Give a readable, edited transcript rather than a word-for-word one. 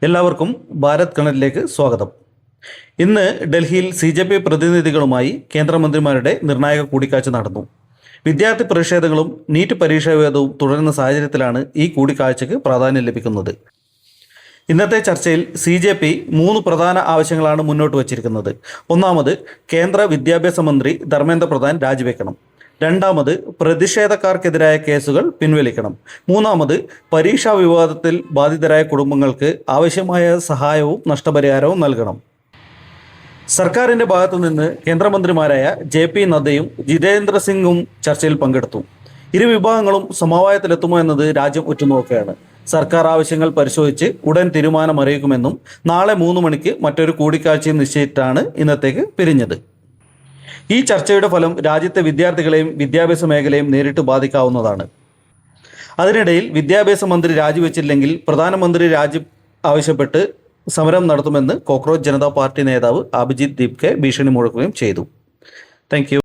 എല്ലാവർക്കും ഭാരത് കണലിലേക്ക് സ്വാഗതം. ഇന്ന് ഡൽഹിയിൽ CJP പ്രതിനിധികളുമായി കേന്ദ്രമന്ത്രിമാരുടെ നിർണായക കൂടിക്കാഴ്ച നടന്നു. വിദ്യാർത്ഥി പ്രതിഷേധങ്ങളും നീറ്റ് പരീക്ഷാഭേദവും തുടരുന്ന സാഹചര്യത്തിലാണ് ഈ കൂടിക്കാഴ്ചയ്ക്ക് പ്രാധാന്യം ലഭിക്കുന്നത്. ഇന്നത്തെ ചർച്ചയിൽ CJP 3 പ്രധാന ആവശ്യങ്ങളാണ് മുന്നോട്ട് വച്ചിരിക്കുന്നത്. ഒന്നാമത്, കേന്ദ്ര വിദ്യാഭ്യാസ മന്ത്രി ധർമ്മേന്ദ്ര പ്രധാൻ രാജിവെക്കണം. രണ്ടാമത്, പ്രതിഷേധക്കാർക്കെതിരായ കേസുകൾ പിൻവലിക്കണം. മൂന്നാമത്, പരീക്ഷാ വിവാദത്തിൽ ബാധിതരായ കുടുംബങ്ങൾക്ക് ആവശ്യമായ സഹായവും നഷ്ടപരിഹാരവും നൽകണം. സർക്കാരിൻ്റെ ഭാഗത്തുനിന്ന് കേന്ദ്രമന്ത്രിമാരായ JP നദ്ദയും ജിതേന്ദ്ര സിംഗും ചർച്ചയിൽ പങ്കെടുത്തു. ഇരു വിഭാഗങ്ങളും സമവായത്തിലെത്തുമോ എന്നത് രാജ്യം ഉറ്റുനോക്കുകയാണ്. സർക്കാർ ആവശ്യങ്ങൾ പരിശോധിച്ച് ഉടൻ തീരുമാനമറിയിക്കുമെന്നും നാളെ 3 മണിക്ക് മറ്റൊരു കൂടിക്കാഴ്ചയും നിശ്ചയിച്ചിട്ടാണ് ഇന്നത്തേക്ക് പിരിഞ്ഞത്. ഈ ചർച്ചയുടെ ഫലം രാജ്യത്തെ വിദ്യാർത്ഥികളെയും വിദ്യാഭ്യാസ മേഖലയും നേരിട്ട് ബാധിക്കാവുന്നതാണ്. അതിനിടയിൽ വിദ്യാഭ്യാസ മന്ത്രി രാജിവെച്ചില്ലെങ്കിൽ പ്രധാനമന്ത്രി രാജി ആവശ്യപ്പെട്ട് സമരം നടത്തുമെന്ന് കോക്രോച്ച് ജനതാ പാർട്ടി നേതാവ് അഭിജിത്ത് ദീപ്കെ ഭീഷണി മുഴക്കുകയും ചെയ്തു. Thank you.